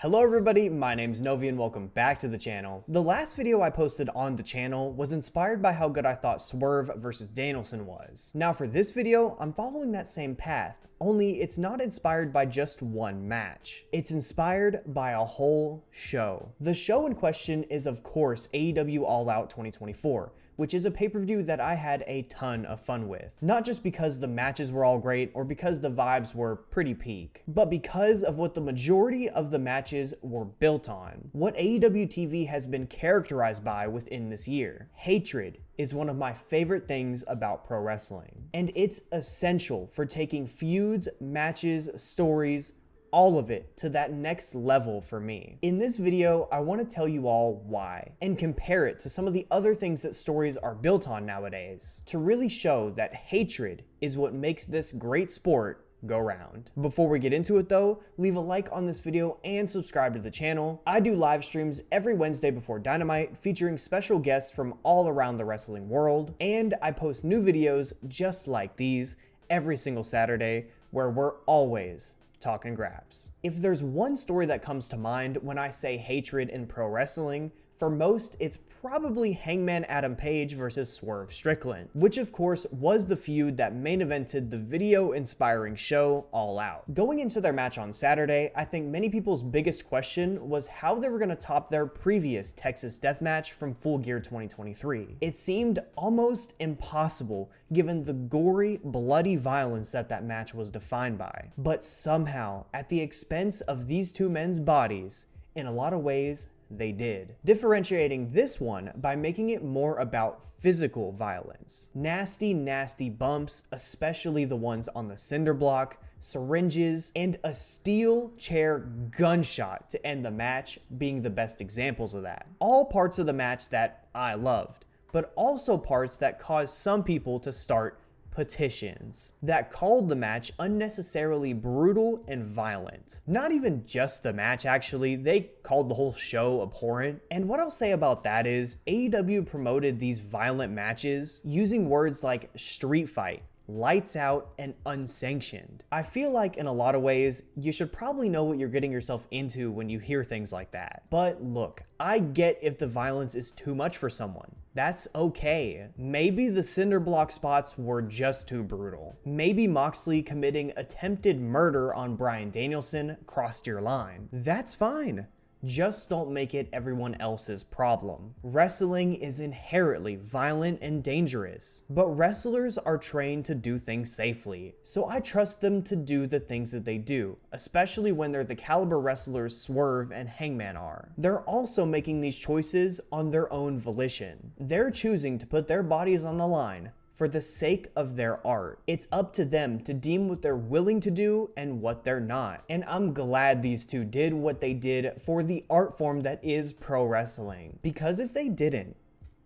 Hello everybody, my name's Novi and welcome back to the channel. The last video I posted on the channel was inspired by how good I thought Swerve versus Danielson was. Now for this video, I'm following that same path, only it's not inspired by just one match. It's inspired by a whole show. The show in question is of course AEW All Out 2024, which is a pay-per-view that I had a ton of fun with. Not just because the matches were all great or because the vibes were pretty peak, but because of what the majority of the matches were built on. What AEW TV has been characterized by within this year. Hatred is one of my favorite things about pro wrestling. And it's essential for taking feuds, matches, stories, all of it to that next level for me. In this video, I want to tell you all why and compare it to some of the other things that stories are built on nowadays to really show that hatred is what makes this great sport go round. Before we get into it though, leave a like on this video and subscribe to the channel. I do live streams every Wednesday before Dynamite featuring special guests from all around the wrestling world, and I post new videos just like these every single Saturday where we're always talking graps. If there's one story that comes to mind when I say hatred in pro wrestling, for most it's probably Hangman Adam Page versus Swerve Strickland, which of course was the feud that main evented the video-inspiring show All Out. Going into their match on Saturday, I think many people's biggest question was how they were going to top their previous Texas Death Match from Full Gear 2023. It seemed almost impossible given the gory, bloody violence that match was defined by. But somehow, at the expense of these two men's bodies, in a lot of ways, they did. Differentiating this one by making it more about physical violence. Nasty, nasty bumps, especially the ones on the cinder block, syringes, and a steel chair gunshot to end the match being the best examples of that. All parts of the match that I loved, but also parts that caused some people to start petitions that called the match unnecessarily brutal and violent. Not even just the match actually, they called the whole show abhorrent. And what I'll say about that is AEW promoted these violent matches using words like street fight, lights out, and unsanctioned. I feel like in a lot of ways, you should probably know what you're getting yourself into when you hear things like that. But look, I get if the violence is too much for someone. That's okay. Maybe the cinder block spots were just too brutal. Maybe Moxley committing attempted murder on Bryan Danielson crossed your line. That's fine. Just don't make it everyone else's problem. Wrestling is inherently violent and dangerous, but wrestlers are trained to do things safely, so I trust them to do the things that they do, especially when they're the caliber wrestlers Swerve and Hangman are. They're also making these choices on their own volition. They're choosing to put their bodies on the line for the sake of their art. It's up to them to deem what they're willing to do and what they're not. And I'm glad these two did what they did for the art form that is pro wrestling. Because if they didn't,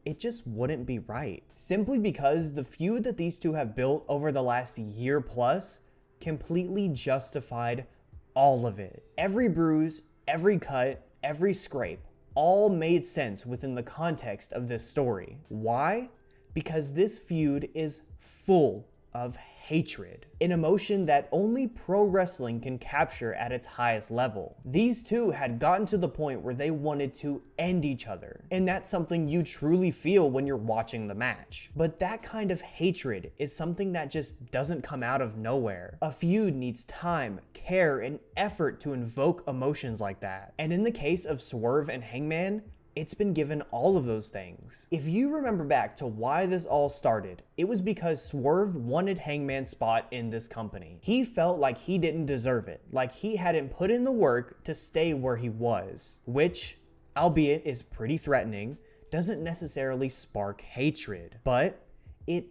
it just wouldn't be right. Simply because the feud that these two have built over the last year plus completely justified all of it. Every bruise, every cut, every scrape, all made sense within the context of this story. Why? Because this feud is full of hatred, an emotion that only pro wrestling can capture at its highest level. These two had gotten to the point where they wanted to end each other, and that's something you truly feel when you're watching the match. But that kind of hatred is something that just doesn't come out of nowhere. A feud needs time, care, and effort to invoke emotions like that. And in the case of Swerve and Hangman, it's been given all of those things. If you remember back to why this all started, it was because Swerve wanted Hangman's spot in this company. He felt like he didn't deserve it, like he hadn't put in the work to stay where he was, which, albeit is pretty threatening, doesn't necessarily spark hatred. But it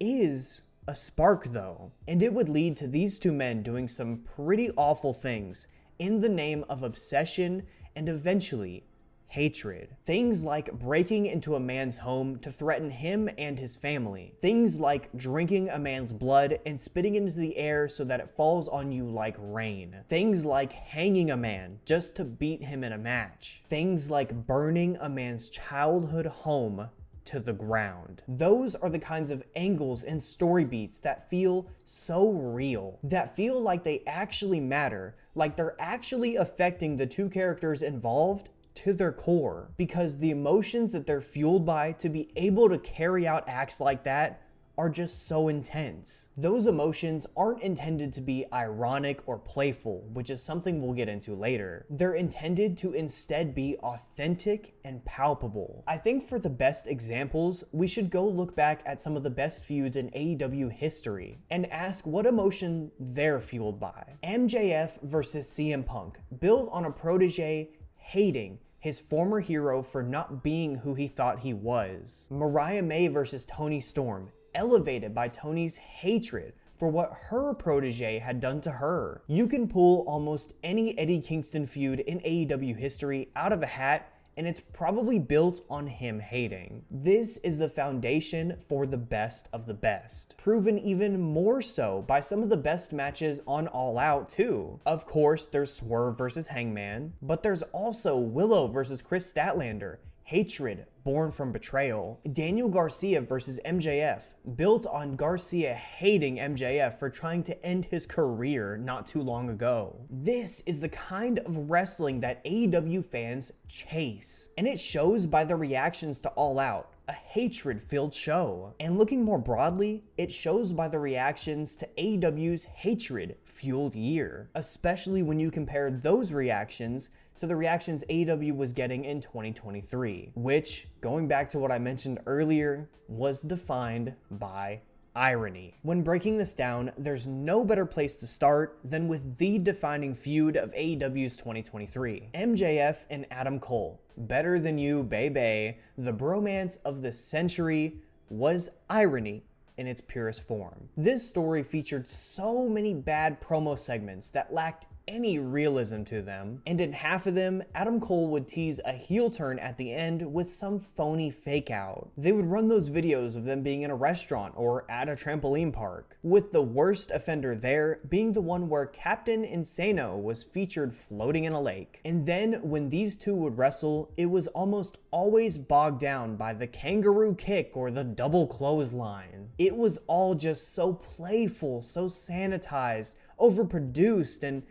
is a spark though, and it would lead to these two men doing some pretty awful things in the name of obsession and eventually hatred. Things like breaking into a man's home to threaten him and his family. Things like drinking a man's blood and spitting into the air so that it falls on you like rain. Things like hanging a man just to beat him in a match. Things like burning a man's childhood home to the ground. Those are the kinds of angles and story beats that feel so real, that feel like they actually matter Like they're actually affecting the two characters involved to their core, because the emotions that they're fueled by to be able to carry out acts like that are just so intense. Those emotions aren't intended to be ironic or playful, which is something we'll get into later. They're intended to instead be authentic and palpable. I think for the best examples, we should go look back at some of the best feuds in AEW history and ask what emotion they're fueled by. MJF versus CM Punk, built on a protege hating his former hero for not being who he thought he was. Mariah May versus Toni Storm, elevated by Toni's hatred for what her protege had done to her. You can pull almost any Eddie Kingston feud in AEW history out of a hat, and it's probably built on him hating. This is the foundation for the best of the best, proven even more so by some of the best matches on All Out too. Of course, there's Swerve versus Hangman, but there's also Willow versus Chris Statlander, hatred born from betrayal. Daniel Garcia versus MJF, built on Garcia hating MJF for trying to end his career not too long ago. This is the kind of wrestling that AEW fans chase, and it shows by the reactions to All Out, a hatred-filled show. And looking more broadly, it shows by the reactions to AEW's hatred-fueled year, especially when you compare those reactions to the reactions AEW was getting in 2023, which, going back to what I mentioned earlier, was defined by irony. When breaking this down, there's no better place to start than with the defining feud of AEW's 2023. MJF and Adam Cole, better than you, baby. The bromance of the century was irony in its purest form. This story featured so many bad promo segments that lacked any realism to them, and in half of them, Adam Cole would tease a heel turn at the end with some phony fake out. They would run those videos of them being in a restaurant or at a trampoline park, with the worst offender there being the one where Captain Insano was featured floating in a lake. And then when these two would wrestle, it was almost always bogged down by the kangaroo kick or the double clothesline. It was all just so playful, so sanitized, overproduced, and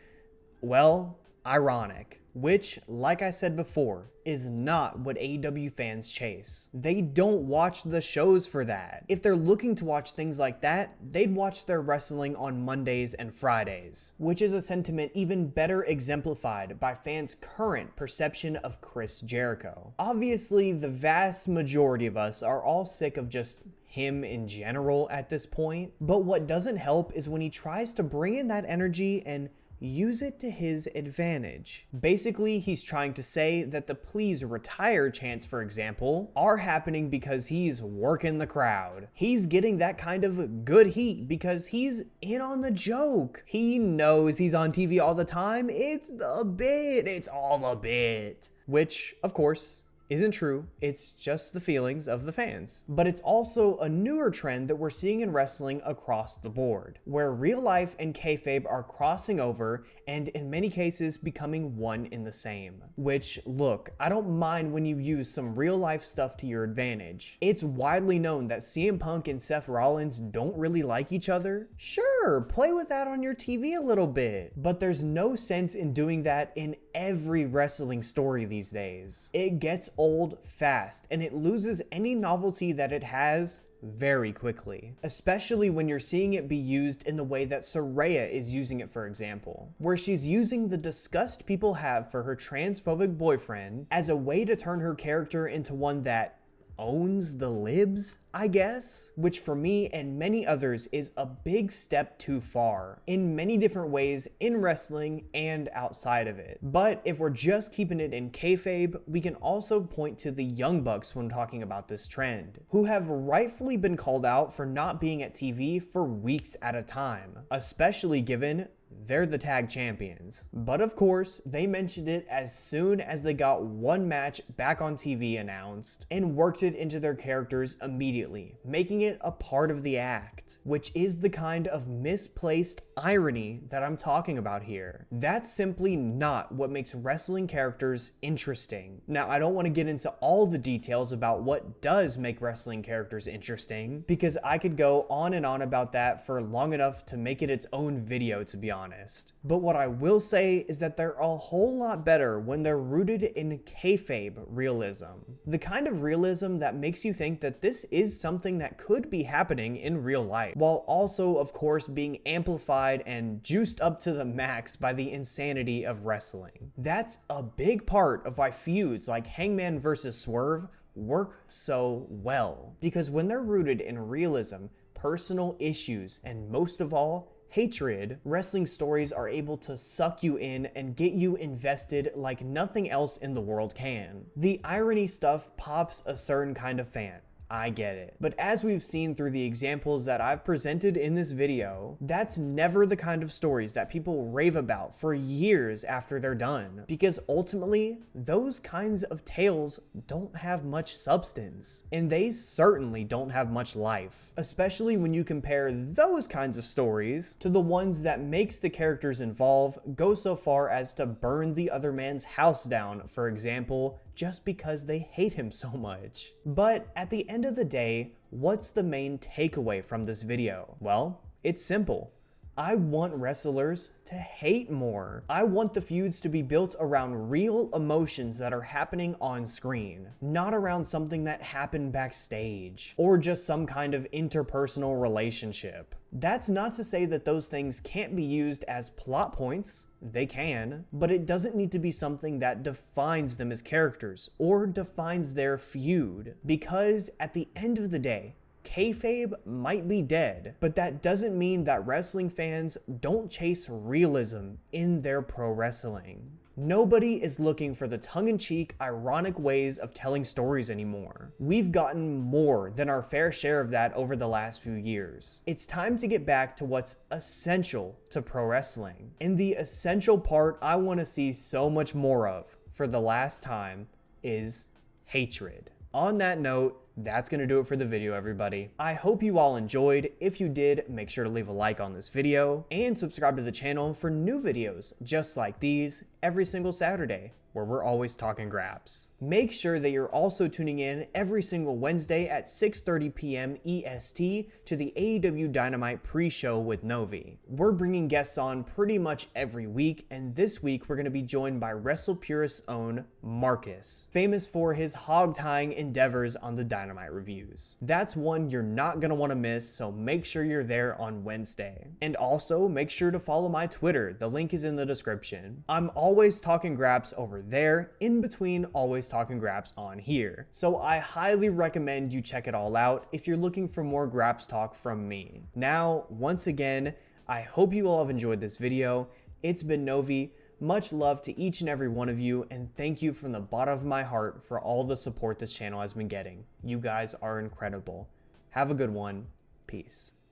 well, ironic, which, like I said before, is not what AEW fans chase. They don't watch the shows for that. If they're looking to watch things like that, they'd watch their wrestling on Mondays and Fridays, which is a sentiment even better exemplified by fans' current perception of Chris Jericho. Obviously, the vast majority of us are all sick of just him in general at this point, but what doesn't help is when he tries to bring in that energy and use it to his advantage. Basically, he's trying to say that the please retire chants, for example, are happening because he's working the crowd. He's getting that kind of good heat because he's in on the joke. He knows he's on TV all the time. It's the bit. It's all a bit. Which, of course, isn't true. It's just the feelings of the fans. But it's also a newer trend that we're seeing in wrestling across the board, where real life and kayfabe are crossing over and in many cases becoming one in the same. Which, look, I don't mind when you use some real life stuff to your advantage. It's widely known that CM Punk and Seth Rollins don't really like each other. Sure, play with that on your TV a little bit. But there's no sense in doing that in every wrestling story these days. It gets old fast, and it loses any novelty that it has very quickly, especially when you're seeing it be used in the way that Saraya is using it, for example, where she's using the disgust people have for her transphobic boyfriend as a way to turn her character into one that owns the libs, I guess, which for me and many others is a big step too far in many different ways in wrestling and outside of it. But if we're just keeping it in kayfabe, we can also point to the Young Bucks when talking about this trend, who have rightfully been called out for not being at TV for weeks at a time, especially given they're the tag champions. But of course, they mentioned it as soon as they got one match back on TV announced and worked it into their characters immediately, making it a part of the act, which is the kind of misplaced irony that I'm talking about here. That's simply not what makes wrestling characters interesting. Now, I don't want to get into all the details about what does make wrestling characters interesting, because I could go on and on about that for long enough to make it its own video, to be honest. honest. But what I will say is that they're a whole lot better when they're rooted in kayfabe realism. The kind of realism that makes you think that this is something that could be happening in real life, while also, of course, being amplified and juiced up to the max by the insanity of wrestling. That's a big part of why feuds like Hangman versus Swerve work so well, because when they're rooted in realism, personal issues, and most of all, hatred, wrestling stories are able to suck you in and get you invested like nothing else in the world can. The irony stuff pops a certain kind of fan. I get it. But as we've seen through the examples that I've presented in this video, that's never the kind of stories that people rave about for years after they're done. Because ultimately, those kinds of tales don't have much substance. And they certainly don't have much life. Especially when you compare those kinds of stories to the ones that makes the characters involved go so far as to burn the other man's house down, for example, just because they hate him so much. But at the end of the day, what's the main takeaway from this video? Well, it's simple. I want wrestlers to hate more. I want the feuds to be built around real emotions that are happening on screen, not around something that happened backstage, or just some kind of interpersonal relationship. That's not to say that those things can't be used as plot points. They can, but it doesn't need to be something that defines them as characters or defines their feud, because at the end of the day, kayfabe might be dead, but that doesn't mean that wrestling fans don't chase realism in their pro wrestling. Nobody is looking for the tongue-in-cheek, ironic ways of telling stories anymore. We've gotten more than our fair share of that over the last few years. It's time to get back to what's essential to pro wrestling. And the essential part I want to see so much more of, for the last time, is hatred. On that note, that's going to do it for the video, everybody. I hope you all enjoyed. If you did, make sure to leave a like on this video and subscribe to the channel for new videos just like these every single Saturday, where we're always talking graps. Make sure that you're also tuning in every single Wednesday at 6:30 p.m. EST to the AEW Dynamite Pre Show with Novi. We're bringing guests on pretty much every week, and this week we're going to be joined by WrestlePurist's own Marcus, famous for his hog-tying endeavors on the Dynamite reviews. That's one you're not going to want to miss, so make sure you're there on Wednesday. And also, make sure to follow my Twitter. The link is in the description. I'm always talking graps over there, in between always talking graps on here. So I highly recommend you check it all out if you're looking for more graps talk from me. Now, once again, I hope you all have enjoyed this video. It's been Novi. Much love to each and every one of you, and thank you from the bottom of my heart for all the support this channel has been getting. You guys are incredible. Have a good one. Peace.